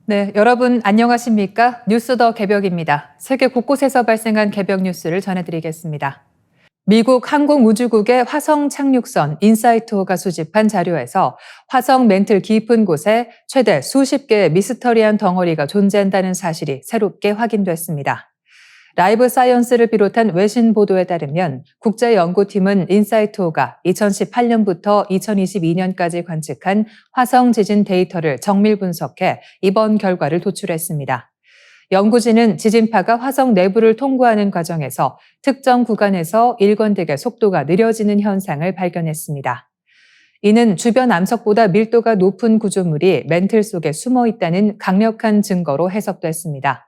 네, 여러분 안녕하십니까? 뉴스 더 개벽입니다. 세계 곳곳에서 발생한 개벽 뉴스를 전해드리겠습니다. 미국 항공우주국의 화성 착륙선 인사이트호가 수집한 자료에서 화성 맨틀 깊은 곳에 최대 수십 개의 미스터리한 덩어리가 존재한다는 사실이 새롭게 확인됐습니다. 라이브 사이언스를 비롯한 외신 보도에 따르면 국제연구팀은 인사이트호가 2018년부터 2022년까지 관측한 화성 지진 데이터를 정밀 분석해 이번 결과를 도출했습니다. 연구진은 지진파가 화성 내부를 통과하는 과정에서 특정 구간에서 일관되게 속도가 느려지는 현상을 발견했습니다. 이는 주변 암석보다 밀도가 높은 구조물이 맨틀 속에 숨어 있다는 강력한 증거로 해석됐습니다.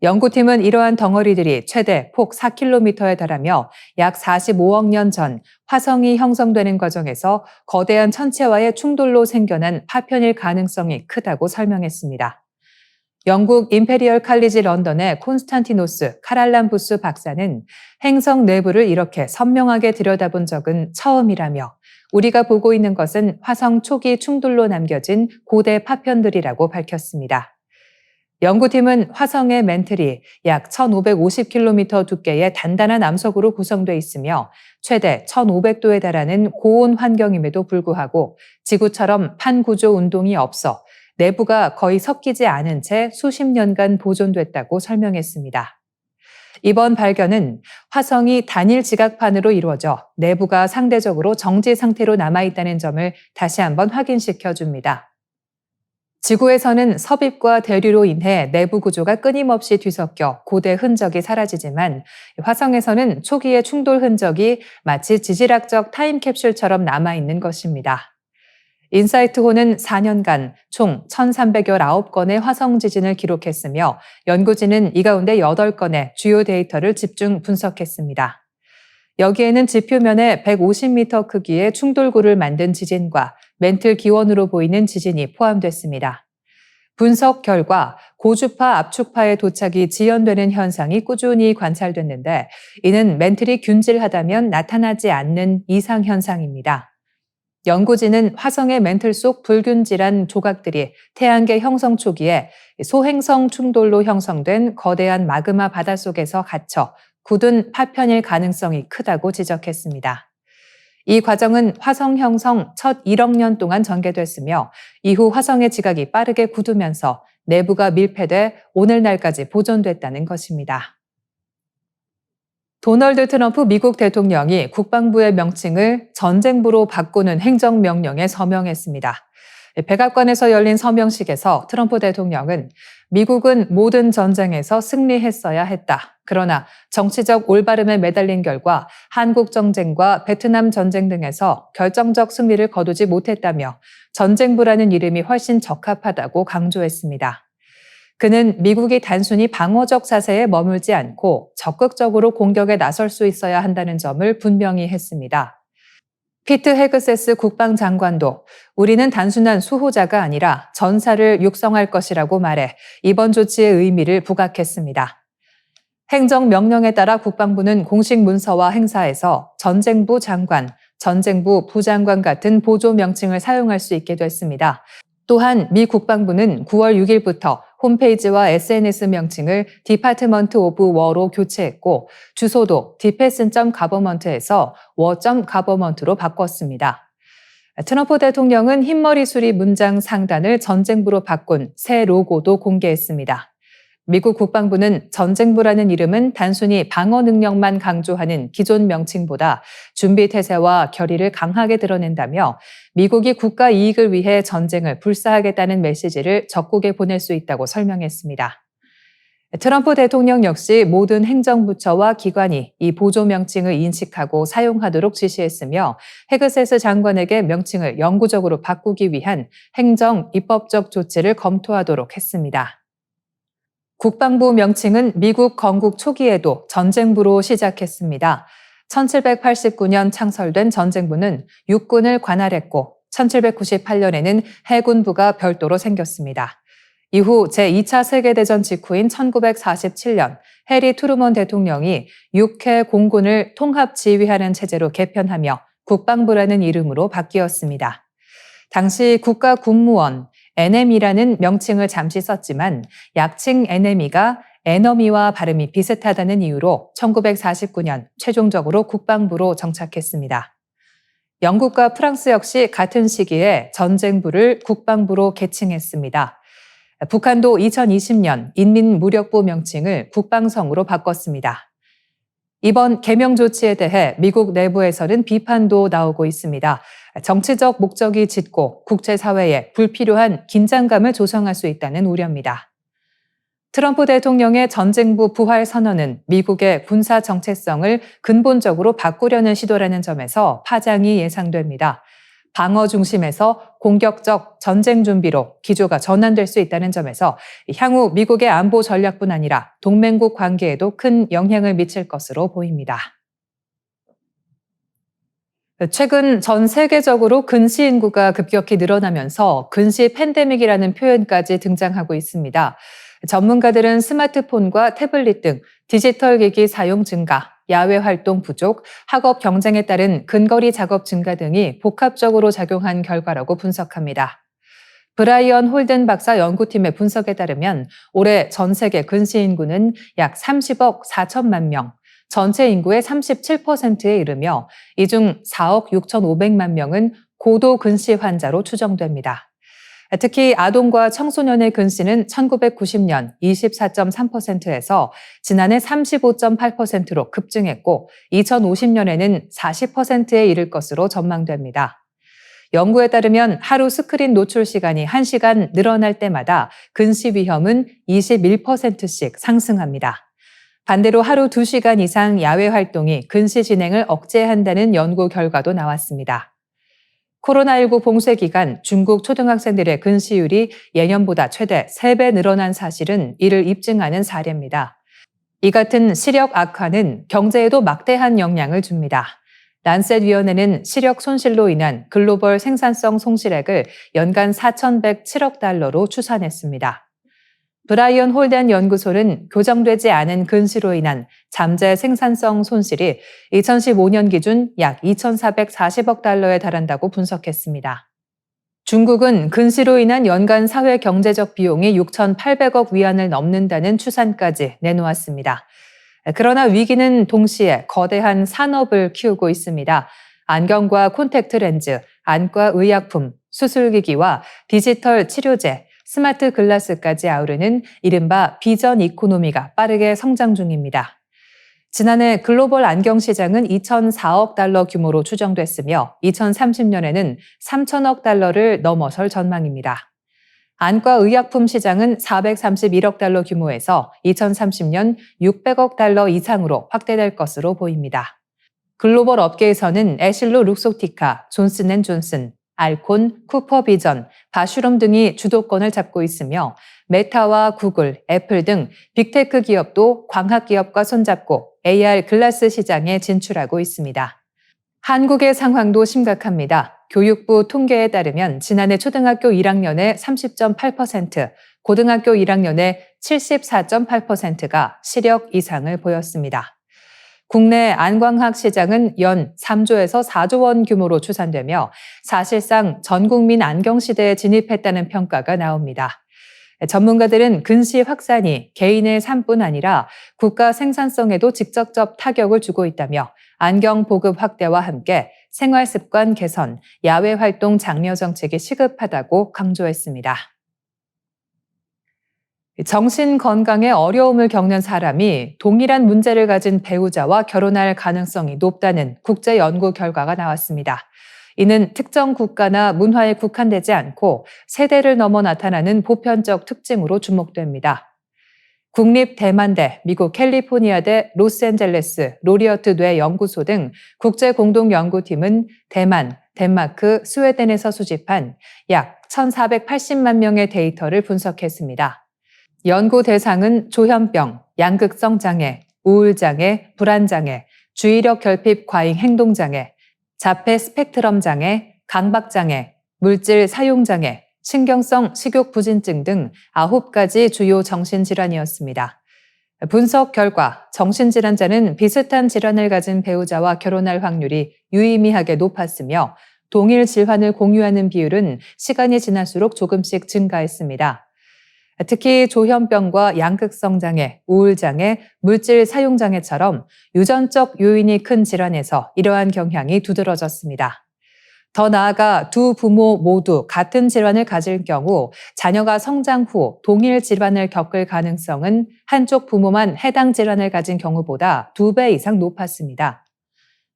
연구팀은 이러한 덩어리들이 최대 폭 4km에 달하며 약 45억 년 전 화성이 형성되는 과정에서 거대한 천체와의 충돌로 생겨난 파편일 가능성이 크다고 설명했습니다. 영국 임페리얼 칼리지 런던의 콘스탄티노스 카랄람부스 박사는 행성 내부를 이렇게 선명하게 들여다본 적은 처음이라며 우리가 보고 있는 것은 화성 초기 충돌로 남겨진 고대 파편들이라고 밝혔습니다. 연구팀은 화성의 맨틀이 약 1,550km 두께의 단단한 암석으로 구성돼 있으며 최대 1,500도에 달하는 고온 환경임에도 불구하고 지구처럼 판구조 운동이 없어 내부가 거의 섞이지 않은 채 수십 년간 보존됐다고 설명했습니다. 이번 발견은 화성이 단일 지각판으로 이루어져 내부가 상대적으로 정지 상태로 남아있다는 점을 다시 한번 확인시켜 줍니다. 지구에서는 섭입과 대류로 인해 내부 구조가 끊임없이 뒤섞여 고대 흔적이 사라지지만 화성에서는 초기의 충돌 흔적이 마치 지질학적 타임캡슐처럼 남아있는 것입니다. 인사이트호는 4년간 총 1,319건의 화성 지진을 기록했으며 연구진은 이 가운데 8건의 주요 데이터를 집중 분석했습니다. 여기에는 지표면에 150m 크기의 충돌구를 만든 지진과 맨틀 기원으로 보이는 지진이 포함됐습니다. 분석 결과 고주파 압축파의 도착이 지연되는 현상이 꾸준히 관찰됐는데 이는 맨틀이 균질하다면 나타나지 않는 이상 현상입니다. 연구진은 화성의 맨틀 속 불균질한 조각들이 태양계 형성 초기에 소행성 충돌로 형성된 거대한 마그마 바닷속에서 갇혀 굳은 파편일 가능성이 크다고 지적했습니다. 이 과정은 화성 형성 첫 1억 년 동안 전개됐으며 이후 화성의 지각이 빠르게 굳으면서 내부가 밀폐돼 오늘날까지 보존됐다는 것입니다. 도널드 트럼프 미국 대통령이 국방부의 명칭을 전쟁부로 바꾸는 행정명령에 서명했습니다. 백악관에서 열린 서명식에서 트럼프 대통령은 미국은 모든 전쟁에서 승리했어야 했다. 그러나 정치적 올바름에 매달린 결과 한국 전쟁과 베트남 전쟁 등에서 결정적 승리를 거두지 못했다며 전쟁부라는 이름이 훨씬 적합하다고 강조했습니다. 그는 미국이 단순히 방어적 자세에 머물지 않고 적극적으로 공격에 나설 수 있어야 한다는 점을 분명히 했습니다. 피트 헤그세스 국방장관도 우리는 단순한 수호자가 아니라 전사를 육성할 것이라고 말해 이번 조치의 의미를 부각했습니다. 행정명령에 따라 국방부는 공식 문서와 행사에서 전쟁부 장관, 전쟁부 부장관 같은 보조 명칭을 사용할 수 있게 됐습니다. 또한 미 국방부는 9월 6일부터 홈페이지와 SNS 명칭을 Department of War로 교체했고 주소도 defense.government에서 war.government로 바꿨습니다. 트럼프 대통령은 흰머리 수리 문장 상단을 전쟁부로 바꾼 새 로고도 공개했습니다. 미국 국방부는 전쟁부라는 이름은 단순히 방어 능력만 강조하는 기존 명칭보다 준비 태세와 결의를 강하게 드러낸다며 미국이 국가 이익을 위해 전쟁을 불사하겠다는 메시지를 적국에 보낼 수 있다고 설명했습니다. 트럼프 대통령 역시 모든 행정부처와 기관이 이 보조 명칭을 인식하고 사용하도록 지시했으며 헤그세스 장관에게 명칭을 영구적으로 바꾸기 위한 행정, 입법적 조치를 검토하도록 했습니다. 국방부 명칭은 미국 건국 초기에도 전쟁부로 시작했습니다. 1789년 창설된 전쟁부는 육군을 관할했고 1798년에는 해군부가 별도로 생겼습니다. 이후 제2차 세계대전 직후인 1947년 해리 트루먼 대통령이 육해 공군을 통합 지휘하는 체제로 개편하며 국방부라는 이름으로 바뀌었습니다. 당시 국가국무원, NM이라는 명칭을 잠시 썼지만 약칭 NM이가 에너미와 발음이 비슷하다는 이유로 1949년 최종적으로 국방부로 정착했습니다. 영국과 프랑스 역시 같은 시기에 전쟁부를 국방부로 개칭했습니다. 북한도 2020년 인민무력부 명칭을 국방성으로 바꿨습니다. 이번 개명 조치에 대해 미국 내부에서는 비판도 나오고 있습니다. 정치적 목적이 짙고 국제사회에 불필요한 긴장감을 조성할 수 있다는 우려입니다. 트럼프 대통령의 전쟁부 부활 선언은 미국의 군사 정체성을 근본적으로 바꾸려는 시도라는 점에서 파장이 예상됩니다. 방어 중심에서 공격적 전쟁 준비로 기조가 전환될 수 있다는 점에서 향후 미국의 안보 전략뿐 아니라 동맹국 관계에도 큰 영향을 미칠 것으로 보입니다. 최근 전 세계적으로 근시 인구가 급격히 늘어나면서 근시 팬데믹이라는 표현까지 등장하고 있습니다. 전문가들은 스마트폰과 태블릿 등 디지털 기기 사용 증가, 야외 활동 부족, 학업 경쟁에 따른 근거리 작업 증가 등이 복합적으로 작용한 결과라고 분석합니다. 브라이언 홀든 박사 연구팀의 분석에 따르면 올해 전 세계 근시 인구는 약 30억 4천만 명, 전체 인구의 37%에 이르며 이 중 4억 6,500만 명은 고도 근시 환자로 추정됩니다. 특히 아동과 청소년의 근시는 1990년 24.3%에서 지난해 35.8%로 급증했고 2050년에는 40%에 이를 것으로 전망됩니다. 연구에 따르면 하루 스크린 노출 시간이 1시간 늘어날 때마다 근시 위험은 21%씩 상승합니다. 반대로 하루 2시간 이상 야외 활동이 근시 진행을 억제한다는 연구 결과도 나왔습니다. 코로나19 봉쇄 기간 중국 초등학생들의 근시율이 예년보다 최대 3배 늘어난 사실은 이를 입증하는 사례입니다. 이 같은 시력 악화는 경제에도 막대한 영향을 줍니다. 란셋 위원회는 시력 손실로 인한 글로벌 생산성 손실액을 연간 4,107억 달러로 추산했습니다. 브라이언 홀덴 연구소는 교정되지 않은 근시로 인한 잠재 생산성 손실이 2015년 기준 약 2,440억 달러에 달한다고 분석했습니다. 중국은 근시로 인한 연간 사회 경제적 비용이 6,800억 위안을 넘는다는 추산까지 내놓았습니다. 그러나 위기는 동시에 거대한 산업을 키우고 있습니다. 안경과 콘택트 렌즈, 안과 의약품, 수술기기와 디지털 치료제, 스마트 글라스까지 아우르는 이른바 비전 이코노미가 빠르게 성장 중입니다. 지난해 글로벌 안경 시장은 2,004억 달러 규모로 추정됐으며 2030년에는 3,000억 달러를 넘어설 전망입니다. 안과 의약품 시장은 431억 달러 규모에서 2030년 600억 달러 이상으로 확대될 것으로 보입니다. 글로벌 업계에서는 애슐로 룩소티카, 존슨앤존슨, 알콘, 쿠퍼비전, 바슈럼 등이 주도권을 잡고 있으며 메타와 구글, 애플 등 빅테크 기업도 광학 기업과 손잡고 AR 글라스 시장에 진출하고 있습니다. 한국의 상황도 심각합니다. 교육부 통계에 따르면 지난해 초등학교 1학년의 30.8%, 고등학교 1학년의 74.8%가 시력 이상을 보였습니다. 국내 안광학 시장은 연 3조에서 4조 원 규모로 추산되며 사실상 전 국민 안경 시대에 진입했다는 평가가 나옵니다. 전문가들은 근시 확산이 개인의 삶뿐 아니라 국가 생산성에도 직접적 타격을 주고 있다며 안경 보급 확대와 함께 생활 습관 개선, 야외 활동 장려 정책이 시급하다고 강조했습니다. 정신 건강에 어려움을 겪는 사람이 동일한 문제를 가진 배우자와 결혼할 가능성이 높다는 국제 연구 결과가 나왔습니다. 이는 특정 국가나 문화에 국한되지 않고 세대를 넘어 나타나는 보편적 특징으로 주목됩니다. 국립대만대, 미국 캘리포니아대, 로스앤젤레스, 로리어트 뇌 연구소 등 국제 공동 연구팀은 대만, 덴마크, 스웨덴에서 수집한 약 1,480만 명의 데이터를 분석했습니다. 연구 대상은 조현병, 양극성 장애, 우울장애, 불안장애, 주의력 결핍 과잉 행동장애, 자폐 스펙트럼 장애, 강박장애, 물질 사용장애, 신경성 식욕 부진증 등 9가지 주요 정신질환이었습니다. 분석 결과 정신질환자는 비슷한 질환을 가진 배우자와 결혼할 확률이 유의미하게 높았으며 동일 질환을 공유하는 비율은 시간이 지날수록 조금씩 증가했습니다. 특히 조현병과 양극성 장애, 우울장애, 물질 사용 장애처럼 유전적 요인이 큰 질환에서 이러한 경향이 두드러졌습니다. 더 나아가 두 부모 모두 같은 질환을 가질 경우 자녀가 성장 후 동일 질환을 겪을 가능성은 한쪽 부모만 해당 질환을 가진 경우보다 2배 이상 높았습니다.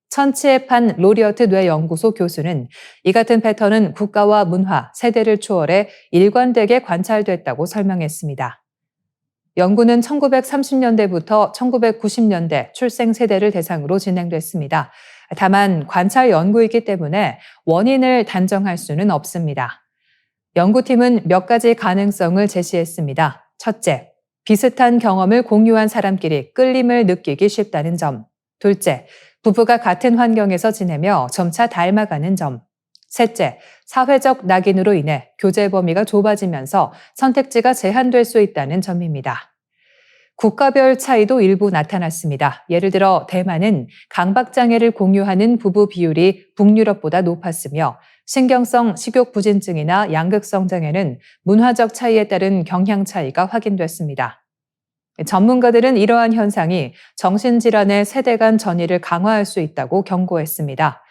천치에판 로리어트 뇌연구소 교수는 이 같은 패턴은 국가와 문화, 세대를 초월해 일관되게 관찰됐다고 설명했습니다. 연구는 1930년대부터 1990년대 출생 세대를 대상으로 진행됐습니다. 다만 관찰 연구이기 때문에 원인을 단정할 수는 없습니다. 연구팀은 몇 가지 가능성을 제시했습니다. 첫째, 비슷한 경험을 공유한 사람끼리 끌림을 느끼기 쉽다는 점. 둘째, 부부가 같은 환경에서 지내며 점차 닮아가는 점. 셋째, 사회적 낙인으로 인해 교제 범위가 좁아지면서 선택지가 제한될 수 있다는 점입니다. 국가별 차이도 일부 나타났습니다. 예를 들어 대만은 강박장애를 공유하는 부부 비율이 북유럽보다 높았으며 신경성 식욕부진증이나 양극성 장애는 문화적 차이에 따른 경향 차이가 확인됐습니다. 전문가들은 이러한 현상이 정신질환의 세대 간 전이를 강화할 수 있다고 경고했습니다.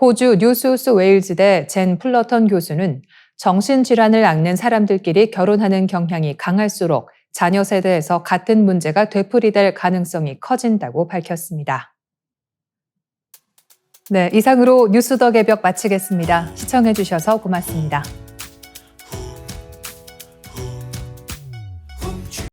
호주 뉴사우스 웨일즈대 젠 플러턴 교수는 정신질환을 앓는 사람들끼리 결혼하는 경향이 강할수록 자녀 세대에서 같은 문제가 되풀이될 가능성이 커진다고 밝혔습니다. 네, 이상으로 뉴스 더 개벽 마치겠습니다. 시청해주셔서 고맙습니다.